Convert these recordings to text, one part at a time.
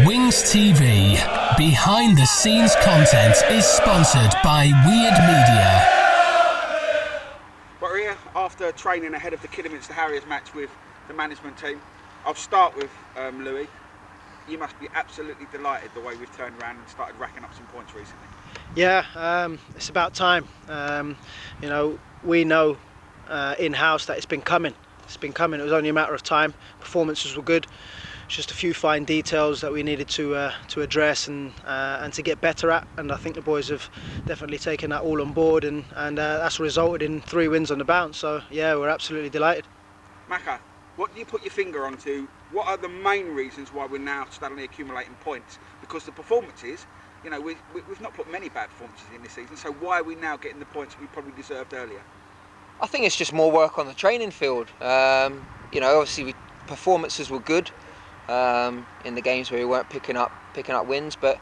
WingsTV Behind the Scenes content is sponsored by Weird Media. We're here after training ahead of the Kidderminster Harriers match with the management team. I'll start with Louis. You must be absolutely delighted the way we've turned around and started racking up some points recently. Yeah, it's about time. We know in-house that it's been coming. It was only a matter of time. Performances were good. Just a few fine details that we needed to address and to get better at. And I think the boys have definitely taken that all on board, and that's resulted in 3 wins on the bounce. So yeah, we're absolutely delighted. Maka, what do you put your finger onto? What are the main reasons why we're now suddenly accumulating points? Because the performances, we've not put many bad performances in this season. So why are we now getting the points we probably deserved earlier? I think it's just more work on the training field. Obviously performances were good in the games where we weren't picking up wins, but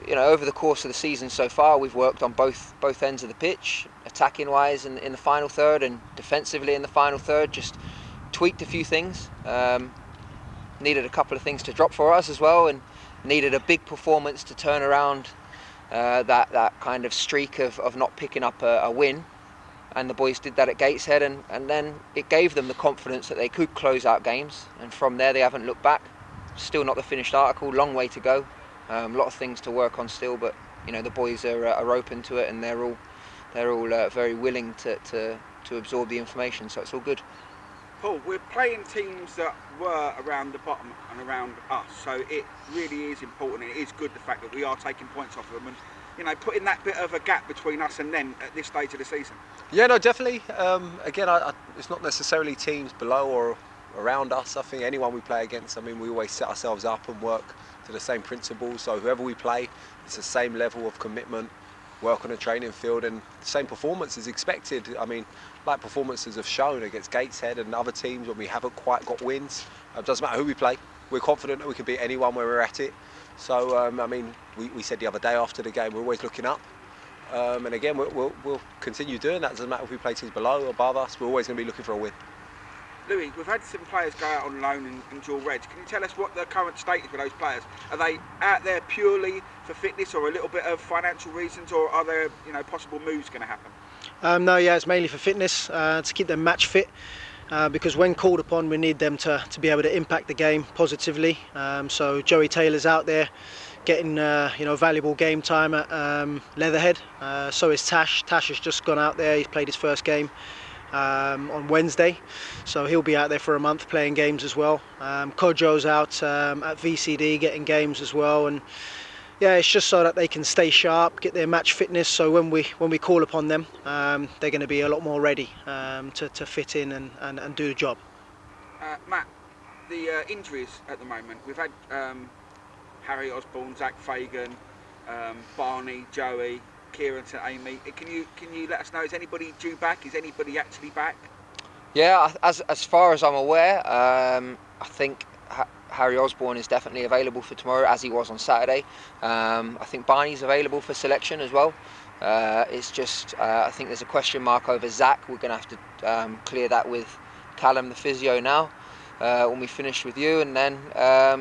over the course of the season so far, we've worked on both ends of the pitch, attacking wise in the final third and defensively in the final third. Just tweaked a few things. Needed a couple of things to drop for us as well, and needed a big performance to turn around that kind of streak of not picking up a win. And the boys did that at Gateshead, and then it gave them the confidence that they could close out games, and from there they haven't looked back. Still not the finished article, long way to go, a lot of things to work on still, but the boys are open to it, and they're all very willing to absorb the information, so it's all good. Paul, we're playing teams that were around the bottom and around us, so it really is important, and it is good the fact that we are taking points off of them, and putting that bit of a gap between us and them at this stage of the season. Yeah, no, definitely. Again, it's not necessarily teams below or around us. I think anyone we play against, we always set ourselves up and work to the same principles. So whoever we play, it's the same level of commitment, work on the training field, and the same performance is expected. Like performances have shown against Gateshead and other teams when we haven't quite got wins. It doesn't matter who we play. We're confident that we can beat anyone where we're at it. So, we said the other day after the game, we're always looking up. And again, we'll continue doing that. It doesn't matter if we play teams below or above us, we're always going to be looking for a win. Louis, we've had some players go out on loan and dual reds. Can you tell us what the current state is for those players? Are they out there purely for fitness or a little bit of financial reasons, or are there possible moves going to happen? No, it's mainly for fitness, to keep them match fit. Because when called upon, we need them to be able to impact the game positively. So Joey Taylor's out there getting valuable game time at Leatherhead. So is Tash. Tash has just gone out there. He's played his first game on Wednesday, so he'll be out there for a month playing games as well. Kojo's out at VCD getting games as well, and yeah, it's just so that they can stay sharp, get their match fitness, so when we call upon them, they're going to be a lot more ready to fit in and do the job. Matt, the injuries at the moment, we've had Harry Osborne, Zach Fagan, Barney, Joey, Kieran St Amy. Can you let us know, is anybody due back? Is anybody actually back? Yeah, as far as I'm aware, I think Harry Osborne is definitely available for tomorrow, as he was on Saturday. I think Barney's available for selection as well. It's just, I think there's a question mark over Zach. We're going to have to clear that with Callum, the physio, now when we finish with you. And then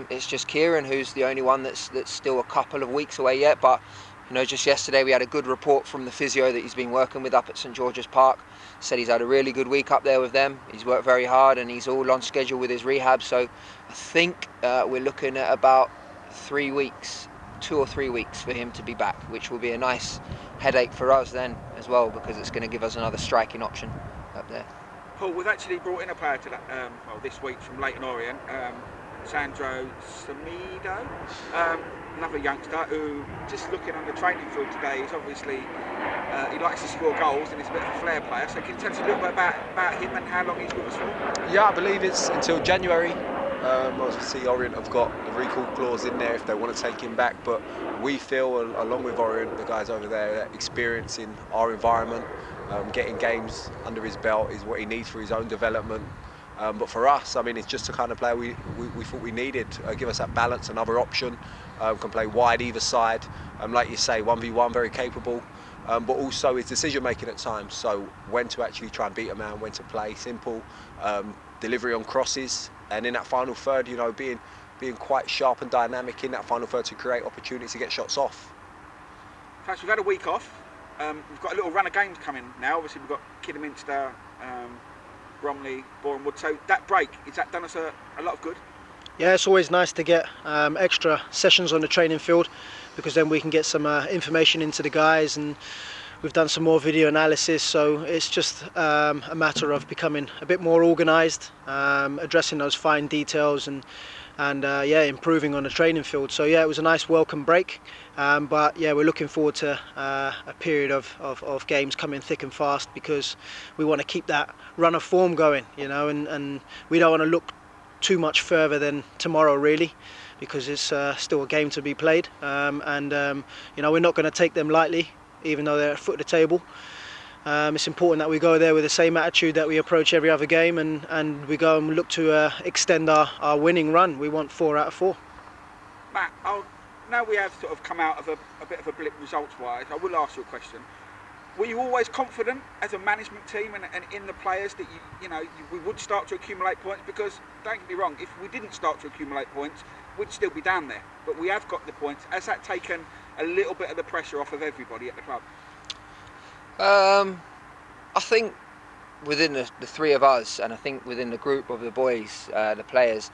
it's just Kieran, who's the only one that's still a couple of weeks away yet. But just yesterday we had a good report from the physio that he's been working with up at St George's Park. Said he's had a really good week up there with them. He's worked very hard and he's all on schedule with his rehab. So I think we're looking at about 3 weeks, 2 or 3 weeks for him to be back, which will be a nice headache for us then as well, because it's going to give us another striking option up there. Paul, we've actually brought in a player to this week from Leighton Orient, Sandro Samido. Another youngster who, just looking on the training field today, is obviously he likes to score goals and he's a bit of a flair player. So can you tell us a little bit about him and how long he's with us for? Yeah, I believe it's until January. Obviously Orient have got the recall clause in there if they want to take him back, but we feel, along with Orient, the guys over there, that experience in our environment, getting games under his belt is what he needs for his own development. But for us, it's just the kind of player we thought we needed. Give us that balance, another option. Can play wide either side. Like you say, 1v1, very capable. But also his decision making at times. So when to actually try and beat a man, when to play simple, delivery on crosses, and in that final third, being being quite sharp and dynamic in that final third to create opportunities to get shots off. Perhaps we've had a week off. We've got a little run of games coming now. Obviously we've got Kidderminster, Bromley, Bournemouth. So that break, has that done us a lot of good? Yeah, it's always nice to get extra sessions on the training field, because then we can get some information into the guys, and we've done some more video analysis, so it's just a matter of becoming a bit more organised, addressing those fine details, and yeah, improving on the training field. So yeah, it was a nice welcome break, but yeah, we're looking forward to a period of games coming thick and fast, because we want to keep that run of form going, you know, and we don't want to look too much further than tomorrow, really, because it's still a game to be played, and you know, we're not going to take them lightly, even though they're at the foot of the table. It's important that we go there with the same attitude that we approach every other game, and we go and look to extend our winning run. We want 4 out of 4. Matt, now we have sort of come out of a bit of a blip results-wise, I will ask you a question. Were you always confident as a management team and in the players that we would start to accumulate points? Because don't get me wrong, if we didn't start to accumulate points, we'd still be down there. But we have got the points. Has that taken a little bit of the pressure off of everybody at the club? I think within the 3 of us, and I think within the group of the boys, the players,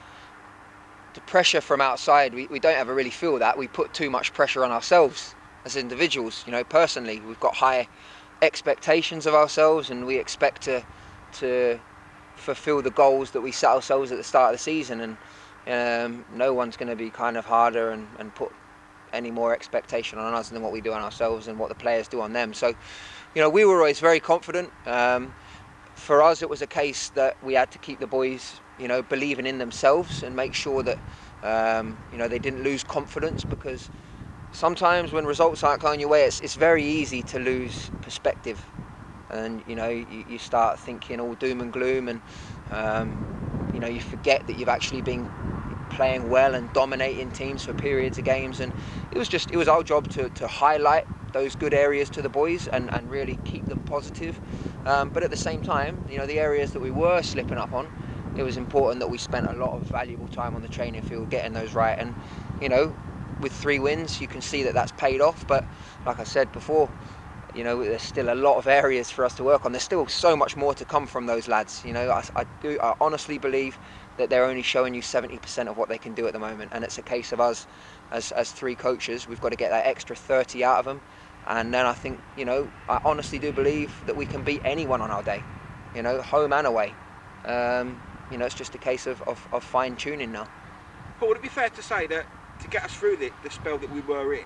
the pressure from outside, we don't ever really feel that. We put too much pressure on ourselves as individuals. You know, personally, we've got high expectations of ourselves, and we expect to fulfill the goals that we set ourselves at the start of the season, and no one's going to be kind of harder and put any more expectation on us than what we do on ourselves and what the players do on them. So, you know, we were always very confident. For us, it was a case that we had to keep the boys, you know, believing in themselves and make sure that you know, they didn't lose confidence, because sometimes when results aren't going your way, it's very easy to lose perspective, and you know, you start thinking all doom and gloom, and you know, you forget that you've actually been playing well and dominating teams for periods of games. And it was our job to highlight those good areas to the boys and really keep them positive, but at the same time, you know, the areas that we were slipping up on, it was important that we spent a lot of valuable time on the training field getting those right. And you know, with 3 wins, you can see that that's paid off. But like I said before, you know, there's still a lot of areas for us to work on. There's still so much more to come from those lads. You know, I honestly believe that they're only showing you 70% of what they can do at the moment, and it's a case of us as 3 coaches, we've got to get that extra 30 out of them. And then I think, you know, I honestly do believe that we can beat anyone on our day, you know, home and away. You know, it's just a case of fine tuning now. But would it be fair to say that to get us through the spell that we were in,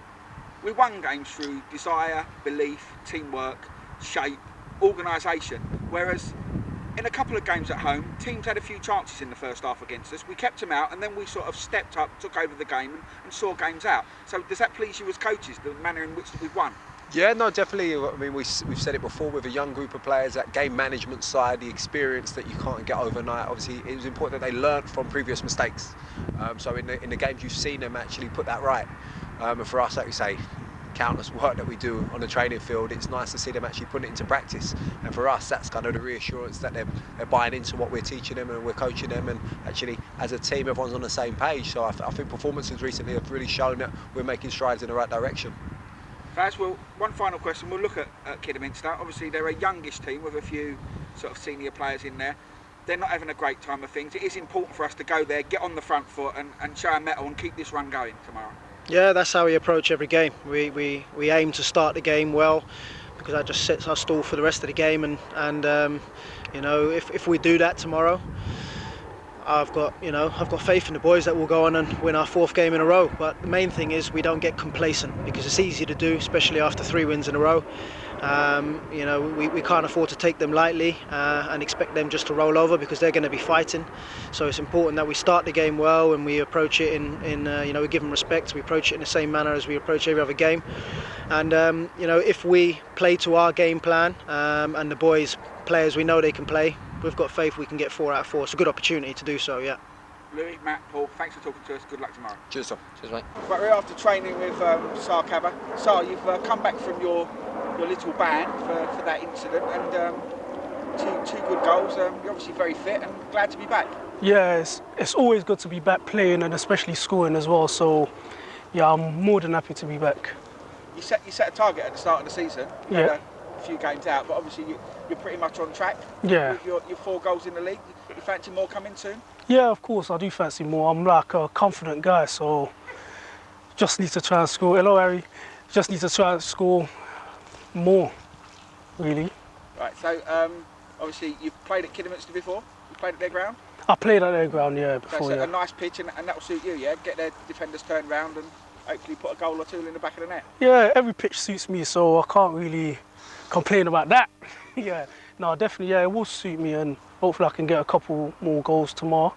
we won games through desire, belief, teamwork, shape, organisation, whereas in a couple of games at home, teams had a few chances in the first half against us. We kept them out, and then we sort of stepped up, took over the game, and saw games out. So does that please you as coaches, the manner in which we've won? Yeah, no, definitely. I mean, we've said it before, with a young group of players, that game management side, the experience that you can't get overnight. Obviously, it was important that they learnt from previous mistakes. So in the games, you've seen them actually put that right. And for us, like we say, countless work that we do on the training field, it's nice to see them actually put it into practice. And for us, that's kind of the reassurance that they're buying into what we're teaching them and we're coaching them, and actually as a team everyone's on the same page. So I think performances recently have really shown that we're making strides in the right direction. Faz, well, one final question. We'll look at Kidderminster. Obviously they're a youngish team with a few sort of senior players in there. They're not having a great time of things. It is important for us to go there, get on the front foot and show our mettle and keep this run going tomorrow. Yeah, that's how we approach every game. We aim to start the game well, because that just sets our stall for the rest of the game. And you know, if we do that tomorrow, I've got faith in the boys that will go on and win our 4th game in a row. But the main thing is we don't get complacent, because it's easy to do, especially after 3 wins in a row. You know, we can't afford to take them lightly and expect them just to roll over, because they're going to be fighting. So it's important that we start the game well, and we approach it in you know, we give them respect. We approach it in the same manner as we approach every other game. And you know, if we play to our game plan, and the boys, players, we know they can play, we've got faith we can get 4 out of 4. It's a good opportunity to do so, yeah. Louis, Matt, Paul, thanks for talking to us. Good luck tomorrow. Cheers, Tom. Cheers, mate. But we're after training with Sar Cabba. Sar, you've come back from your little ban for that incident, and two good goals. You're obviously very fit and glad to be back. Yeah, it's always good to be back playing and especially scoring as well. So, yeah, I'm more than happy to be back. You set a target at the start of the season. You Yeah. had a few games out, but obviously you're pretty much on track. Yeah. With your 4 goals in the league. You fancy more coming soon? Yeah, of course, I do fancy more. I'm like a confident guy, so just need to try and score. Hello, Harry. Just need to try and score more, really. Right. So obviously you've played at Kidderminster before. You played at their ground. I played at their ground, yeah, So before, it's yeah. a nice pitch, and that will suit you. Yeah. Get their defenders turned round and hopefully put a goal or 2 in the back of the net. Yeah, every pitch suits me, so I can't really complain about that. Yeah, no, definitely, yeah, it will suit me, and hopefully I can get a couple more goals tomorrow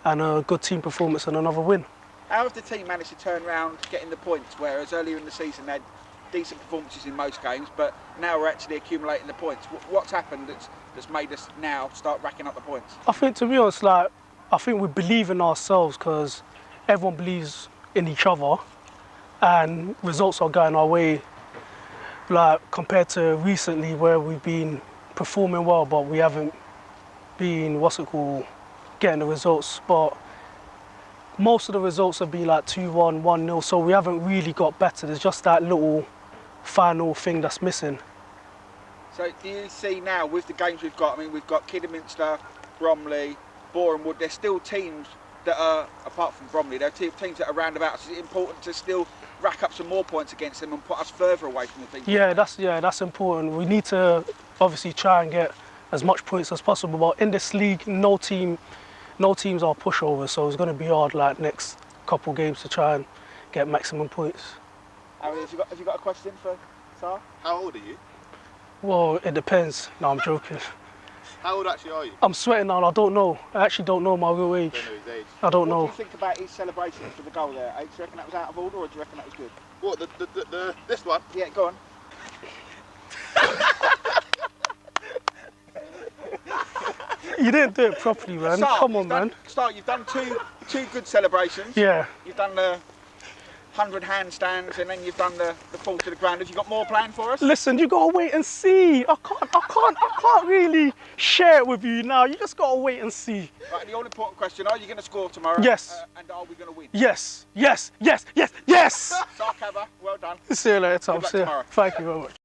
and a good team performance and another win. How has the team managed to turn around getting the points, whereas earlier in the season they had decent performances in most games, but now we're actually accumulating the points? What's happened that's made us now start racking up the points? I think, to be honest, like, I think we believe in ourselves because everyone believes in each other and results are going our way, like, compared to recently where we've been performing well, but we haven't been, getting the results. But most of the results have been like 2-1, 1-0, so we haven't really got better. There's just that little final thing that's missing. So do you see now with the games we've got, I mean, we've got Kidderminster, Bromley, Borehamwood, there's still teams that are, apart from Bromley, there are teams that are round about. So is it important to still rack up some more points against them and put us further away from the teams? Yeah, that's important. We need to obviously try and get as much points as possible, but in this league, no teams are pushovers, so it's going to be hard, like, next couple games to try and get maximum points. Harry, have you got a question for Sar? How old are you? Well, it depends. No, I'm joking. How old actually are you? I'm sweating now. I don't know. I actually don't know my real age. Don't know his age. I don't know. What do you think about his celebration for the goal there? Do you reckon that was out of order, or do you reckon that was good? What, this one? Yeah, go on. You didn't do it properly, man. Sar, Come on, man. You've done two good celebrations. Yeah. You've done the 100 handstands, and then you've done the fall to the ground. Have you got more planned for us? Listen, you gotta wait and see. I can't really share it with you now. You just gotta wait and see. Right, the all important question: are you going to score tomorrow? Yes. And are we going to win? Yes, yes, yes, yes, yes. Sar Kava, well done. See you later, Tom. Good luck See you. tomorrow. Thank you very much.